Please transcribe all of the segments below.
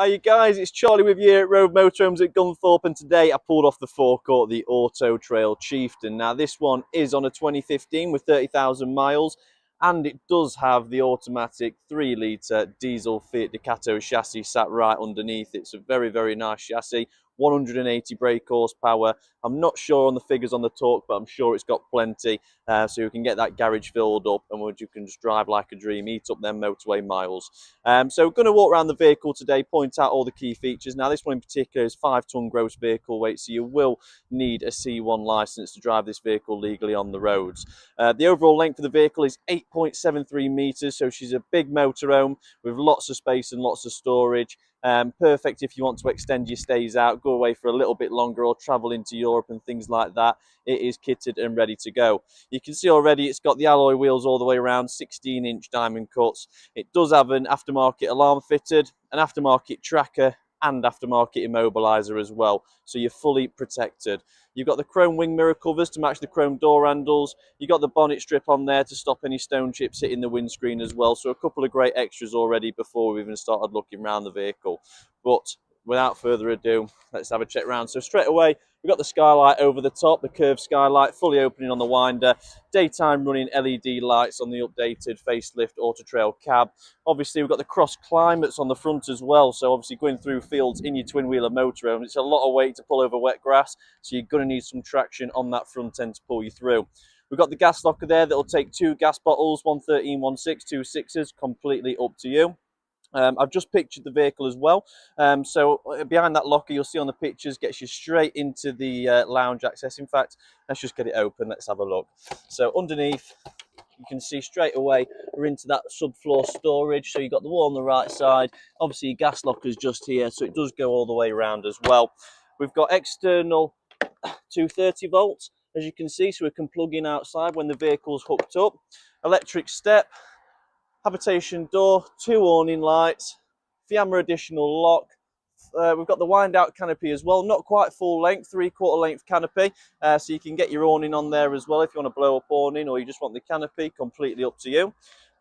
Hi you guys, it's Charlie with you here at Rove Motorhomes at Gunthorpe, and today I pulled off the forecourt the Auto Trail Chieftain. Now this one is on a 2015 with 30,000 miles, and it does have the automatic 3-litre diesel Fiat Ducato chassis sat right underneath. It's a very nice chassis, 180 brake horsepower. I'm not sure on the figures on the torque, but I'm sure it's got plenty, so you can get that garage filled up and you can just drive like a dream, eat up them motorway miles. So we're going to walk around the vehicle today, point out all the key features. Now this one in particular is 5-ton gross vehicle weight, so you will need a C1 licence to drive this vehicle legally on the roads. The overall length of the vehicle is 8.73 metres, so she's a big motorhome with lots of space and lots of storage. Perfect if you want to extend your stays out, go away for a little bit longer, or travel into Europe and things like that. It is kitted and ready to go. You can see already it's got the alloy wheels all the way around, 16-inch diamond cuts. It does have an aftermarket alarm fitted, an aftermarket tracker, and aftermarket immobiliser as well, so you're fully protected. You've got the chrome wing mirror covers to match the chrome door handles. You've got the bonnet strip on there to stop any stone chips hitting the windscreen as well, so a couple of great extras already before we even started looking around the vehicle. But without further ado, let's have a check round. So straight away, we've got the skylight over the top, the curved skylight, fully opening on the winder, daytime running LED lights on the updated facelift Auto Trail cab. Obviously, we've got the cross climates on the front as well, so obviously going through fields in your twin-wheeler motorhome, it's a lot of weight to pull over wet grass, so you're going to need some traction on that front end to pull you through. We've got the gas locker there that'll take 2 gas bottles, 113, 16, 2 6s, completely up to you. I've just pictured the vehicle as well, so behind that locker you'll see on the pictures gets you straight into the lounge access. In fact, let's just get it open, let's have a look. So underneath you can see straight away we're into that subfloor storage, so you've got the wall on the right side. Obviously your gas locker's just here, so it does go all the way around as well. We've got external 230 volts, as you can see, so we can plug in outside when the vehicle's hooked up. Electric step, habitation door, 2 awning lights, Fiamma additional lock. We've got the wind out canopy as well, not quite full length, 3/4 length canopy, so you can get your awning on there as well if you want a blow up awning, or you just want the canopy, completely up to you.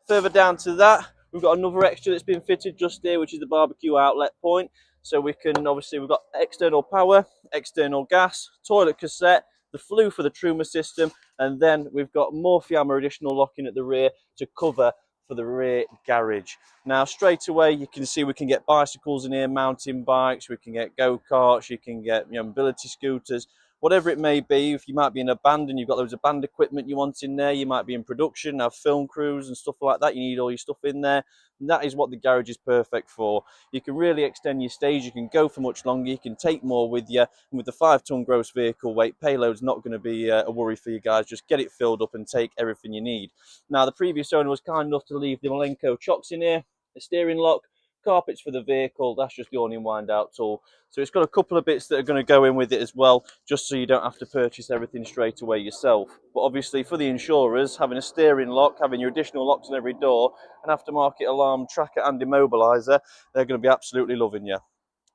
Further down to that, we've got another extra that's been fitted just here, which is the barbecue outlet point. So we can, obviously we've got external power, external gas, toilet cassette, the flue for the Truma system, and then we've got more Fiamma additional locking at the rear to cover for the rear garage. Now straight away you can see we can get bicycles in here, mountain bikes, we can get go-karts, you can get mobility scooters, whatever it may be. If you might be in a band and you've got loads of band equipment you want in there, you might be in production, have film crews and stuff like that, you need all your stuff in there. And that is what the garage is perfect for. You can really extend your stage, you can go for much longer, you can take more with you, and with the 5-ton gross vehicle weight, payload's not going to be a worry for you guys. Just get it filled up and take everything you need. Now the previous owner was kind enough to leave the Malenko chocks in here, the steering lock, carpets for the vehicle, that's just the awning wind out tool. So it's got a couple of bits that are going to go in with it as well, just so you don't have to purchase everything straight away yourself. But obviously for the insurers, having a steering lock, having your additional locks on every door, an aftermarket alarm tracker and immobiliser, they're going to be absolutely loving you.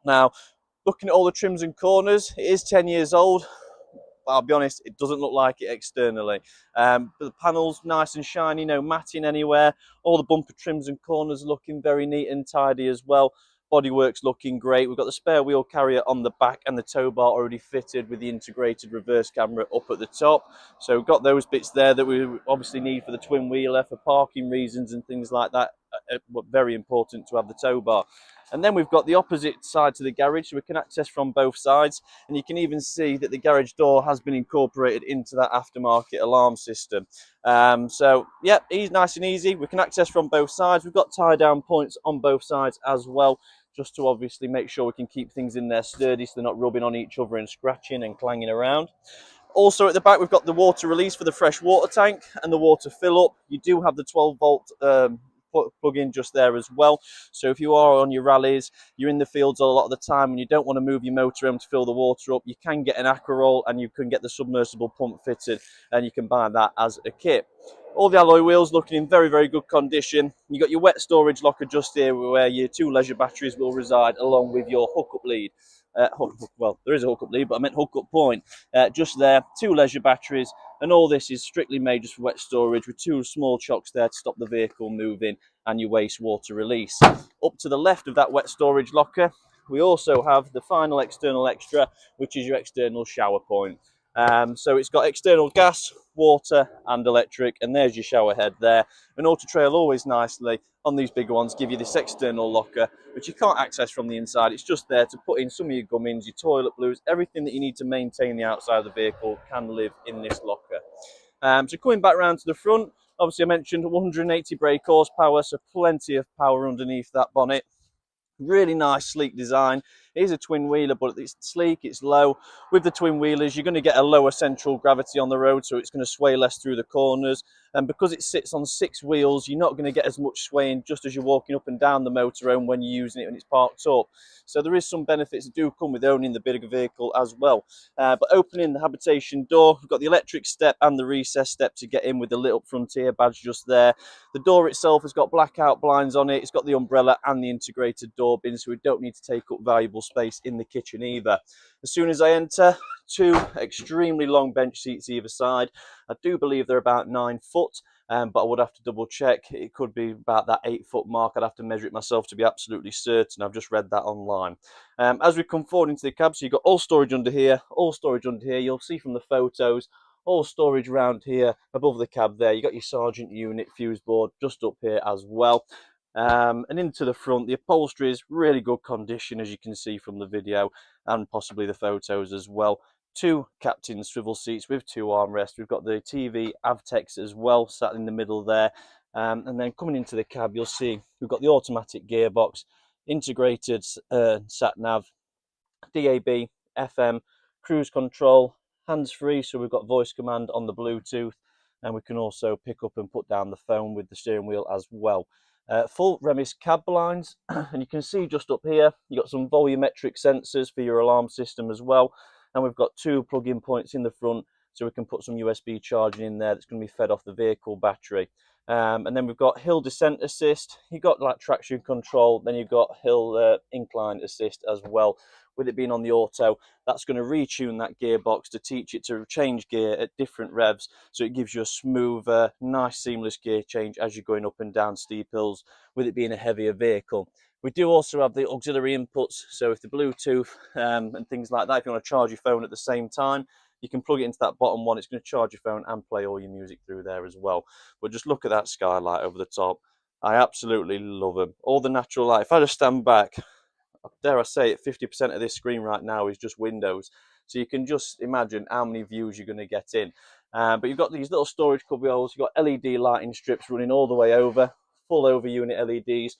Now, looking at all the trims and corners, it is 10 years old. I'll be honest, it doesn't look like it externally. But the panels nice and shiny, no matting anywhere. All the bumper trims and corners looking very neat and tidy as well. Bodywork's looking great. We've got the spare wheel carrier on the back and the tow bar already fitted with the integrated reverse camera up at the top. So we've got those bits there that we obviously need for the twin wheeler, for parking reasons and things like that. Very important to have the tow bar. And then we've got the opposite side to the garage, so we can access from both sides, and you can even see that the garage door has been incorporated into that aftermarket alarm system. So yeah, nice and easy. We can access from both sides. We've got tie down points on both sides as well, just to obviously make sure we can keep things in there sturdy so they're not rubbing on each other and scratching and clanging around. Also at the back we've got the water release for the fresh water tank and the water fill up. You do have the 12-volt plug in just there as well, so if you are on your rallies, you're in the fields a lot of the time and you don't want to move your motorhome to fill the water up, you can get an aqua roll and you can get the submersible pump fitted, and you can buy that as a kit. All the alloy wheels looking in very good condition. You got your wet storage locker just here where your 2 leisure batteries will reside, along with your hookup lead. Well, there is a hookup lead, but I meant hookup point. Just there, 2 leisure batteries, And all this is strictly made just for wet storage, with 2 small chocks there to stop the vehicle moving and your wastewater release. Up to the left of that wet storage locker, we also have the final external extra, which is your external shower point. So it's got external gas, water and electric, and there's your shower head there. And Auto Trail always nicely, on these bigger ones, give you this external locker, which you can't access from the inside. It's just there to put in some of your gummins, your toilet blues, everything that you need to maintain the outside of the vehicle can live in this locker. So coming back round to the front, obviously I mentioned 180 brake horsepower, so plenty of power underneath that bonnet. Really nice, sleek design. It is a twin wheeler, but it's sleek, it's low. With the twin wheelers, you're going to get a lower central gravity on the road, so it's going to sway less through the corners. And because it sits on 6 wheels, you're not going to get as much swaying just as you're walking up and down the motorhome when you're using it when it's parked up. So there is some benefits that do come with owning the bigger vehicle as well. But opening the habitation door, we've got the electric step and the recess step to get in with the lit up Frontier badge just there. The door itself has got blackout blinds on it. It's got the umbrella and the integrated door bin, so we don't need to take up valuable space in the kitchen either. As soon as I enter, 2 extremely long bench seats either side. I do believe they're about 9 foot, but I would have to double check. It could be about that 8 foot mark. I'd have to measure it myself to be absolutely certain. I've just read that online. As we come forward into the cab, so you've got all storage under here, all storage under here. You'll see from the photos, all storage around here above the cab there. You've got your Sergeant unit fuse board just up here as well. And into the front, the upholstery is really good condition, as you can see from the video and possibly the photos as well. 2 captain swivel seats with 2 armrests. We've got the TV Avtex as well sat in the middle there. And then coming into the cab, you'll see we've got the automatic gearbox, integrated sat nav, DAB, FM, cruise control, hands-free, so we've got voice command on the Bluetooth, and we can also pick up and put down the phone with the steering wheel as well. Full Remis cab blinds, and you can see just up here, you've got some volumetric sensors for your alarm system as well, and we've got 2 plug-in points in the front, so we can put some USB charging in there that's going to be fed off the vehicle battery. And then we've got hill descent assist, you've got like traction control, then you've got hill incline assist as well. With it being on the auto, that's going to retune that gearbox to teach it to change gear at different revs, so it gives you a smoother, nice seamless gear change as you're going up and down steep hills, with it being a heavier vehicle. We do also have the auxiliary inputs, so if the Bluetooth and things like that, if you want to charge your phone at the same time, you can plug it into that bottom one. It's going to charge your phone and play all your music through there as well. But just look at that skylight over the top. I absolutely love them. All the natural light. If I just stand back, dare I say it, 50% of this screen right now is just windows. So you can just imagine how many views you're going to get in. But you've got these little storage cubbyholes. You've got LED lighting strips running all the way over, full over unit LEDs,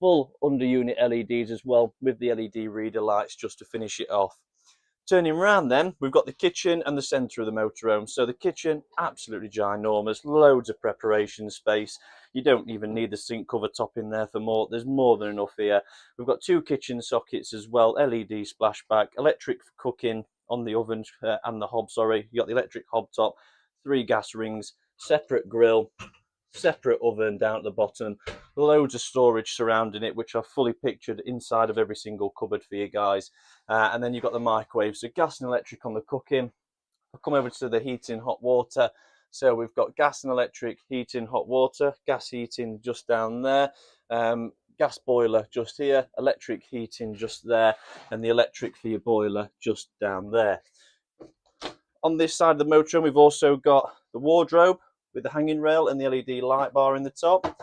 full under unit LEDs as well, with the LED reader lights just to finish it off. Turning around then, we've got the kitchen and the centre of the motorhome. So the kitchen, absolutely ginormous, loads of preparation space. You don't even need the sink cover top in there for more. There's more than enough here. We've got 2 kitchen sockets as well, LED splashback, electric for cooking on the oven and the hob, sorry. You've got the electric hob top, 3 gas rings, separate grill, separate oven down at the bottom, loads of storage surrounding it, which are fully pictured inside of every single cupboard for you guys. And then you've got the microwave, so gas and electric on the cooking. I'll come over to the heating, hot water. So we've got gas and electric heating, hot water, gas heating just down there, gas boiler just here, electric heating just there, and the electric for your boiler just down there. On this side of the motorhome, we've also got the wardrobe with the hanging rail and the LED light bar in the top,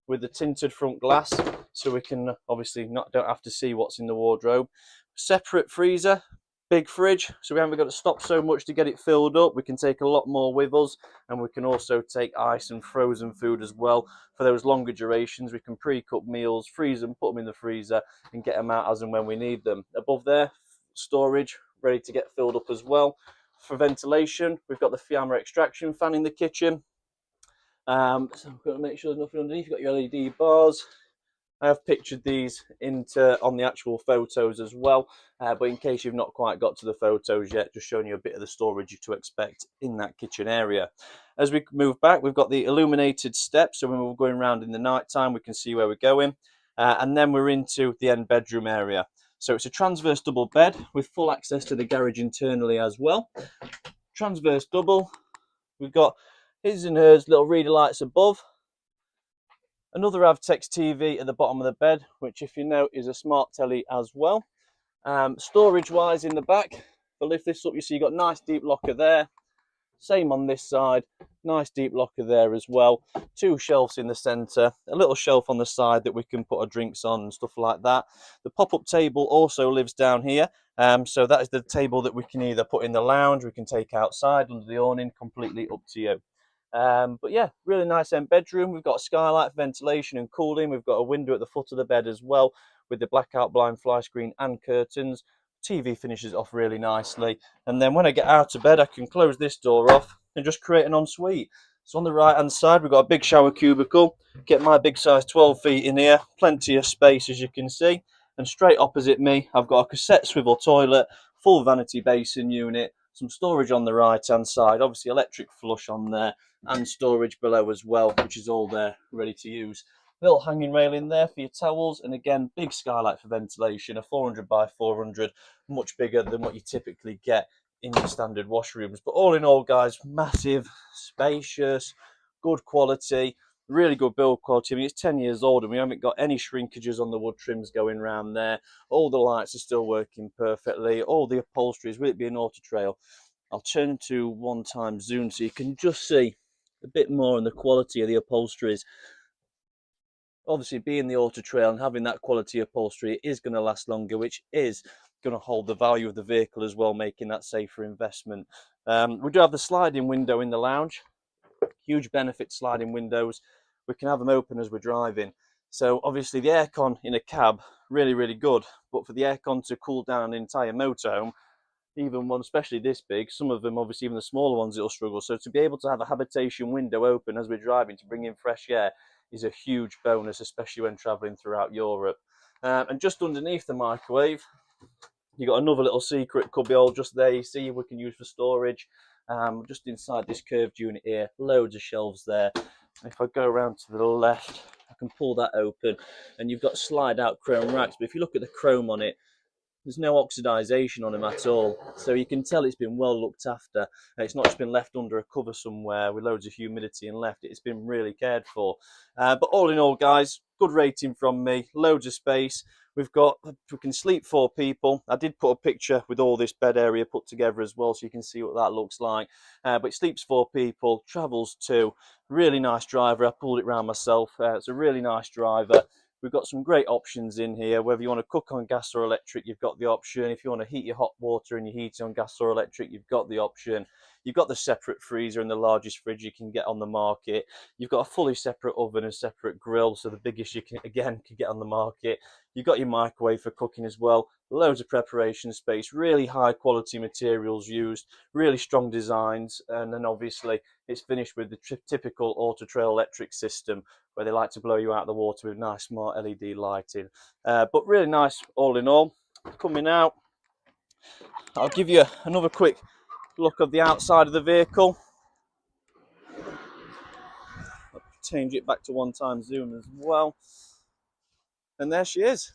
with the tinted front glass, so we can obviously don't have to see what's in the wardrobe. Separate freezer, big fridge, so we haven't got to stop so much to get it filled up. We can take a lot more with us, and we can also take ice and frozen food as well for those longer durations. We can pre-cook meals, freeze them, put them in the freezer, and get them out as and when we need them. Above there, storage ready to get filled up as well. For ventilation, we've got the Fiamma extraction fan in the kitchen. So we've got to make sure there's nothing underneath. You've got your LED bars. I have pictured these on the actual photos as well, but in case you've not quite got to the photos yet, just showing you a bit of the storage to expect in that kitchen area. As we move back, we've got the illuminated steps, so when we're going around in the night time, we can see where we're going. And then we're into the end bedroom area. So it's a transverse double bed with full access to the garage internally as well. Transverse double, We've got his and hers little reader lights above. Another Avtex TV at the bottom of the bed, which if you know is a smart telly as well. Storage wise in the back, if I lift this up, you see you've got nice deep locker there. Same on this side, nice deep locker there as well. Two shelves in the centre, a little shelf on the side that we can put our drinks on and stuff like that. The pop-up table also lives down here. So that is the table that we can either put in the lounge, we can take outside under the awning, completely up to you. But yeah, really nice end bedroom. We've got a skylight for ventilation and cooling. We've got a window at the foot of the bed as well with the blackout blind, fly screen and curtains. TV finishes off really nicely, and then when I get out of bed I can close this door off and just create an ensuite. So on the right hand side we've got a big shower cubicle, get my big size 12 feet in here, plenty of space as you can see, and straight opposite me I've got a cassette swivel toilet, full vanity basin unit, some storage on the right hand side, obviously electric flush on there and storage below as well, which is all there ready to use. Little hanging railing there for your towels, and again big skylight for ventilation, a 400 by 400, much bigger than what you typically get in your standard washrooms. But all in all guys, massive, spacious, good quality, really good build quality. I mean, it's 10 years old and we haven't got any shrinkages on the wood trims going around there. All the lights are still working perfectly, all the upholsteries, will it be an auto trail? I'll turn to one time zoom so you can just see a bit more on the quality of the upholsteries. Obviously being the auto trail and having that quality upholstery is going to last longer, which is going to hold the value of the vehicle as well, making that safer investment. We do have the sliding window in the lounge, huge benefit, sliding windows. We can have them open as we're driving, so obviously the aircon in a cab really good, but for the aircon to cool down an entire motorhome, even one especially this big, some of them obviously even the smaller ones it'll struggle. So to be able to have a habitation window open as we're driving to bring in fresh air is a huge bonus, especially when traveling throughout Europe. And just underneath the microwave you got another little secret cubbyhole just there, you see, we can use for storage. Just inside this curved unit here, loads of shelves there. If I go around to the left I can pull that open and you've got slide out chrome racks, but if you look at the chrome on it, there's no oxidization on them at all, so you can tell it's been well looked after. It's not just been left under a cover somewhere with loads of humidity and left. It's been really cared for. But all in all guys, good rating from me, loads of space. We can sleep 4 people. I did put a picture with all this bed area put together as well, so you can see what that looks like. But it sleeps 4 people, travels 2. Really nice driver. I pulled it around myself. It's a really nice driver. We've got some great options in here. Whether you want to cook on gas or electric, you've got the option. If you want to heat your hot water and your heating on gas or electric, you've got the option. You've got the separate freezer and the largest fridge you can get on the market. You've got a fully separate oven and separate grill, so the biggest you can get on the market. You've got your microwave for cooking as well. Loads of preparation space, really high quality materials used, really strong designs, and then obviously it's finished with the typical auto trail electric system where they like to blow you out of the water with nice smart LED lighting. But really nice all in all. Coming out, I'll give you another quick look of the outside of the vehicle. I'll change it back to one time zoom as well. And there she is.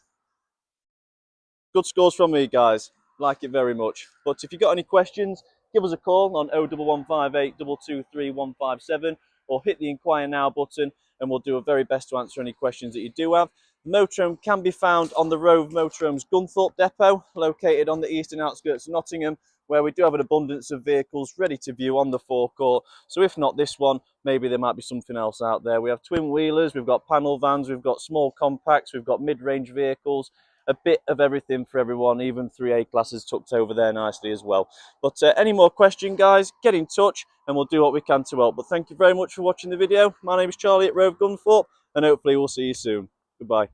Good scores from me guys, like it very much. But if you've got any questions, give us a call on 01158 223 157 or hit the inquire now button and we'll do our very best to answer any questions that you do have. The motorhome can be found on the Rove Motorhomes Gunthorpe depot, located on the eastern outskirts of Nottingham, where we do have an abundance of vehicles ready to view on the forecourt. So if not this one, maybe there might be something else out there. We have twin wheelers, we've got panel vans, we've got small compacts, we've got mid-range vehicles, a bit of everything for everyone, even 3A classes tucked over there nicely as well. But any more questions guys, get in touch and we'll do what we can to help. But thank you very much for watching the video. My name is Charlie at Rove Gunthorpe and hopefully we'll see you soon. Goodbye.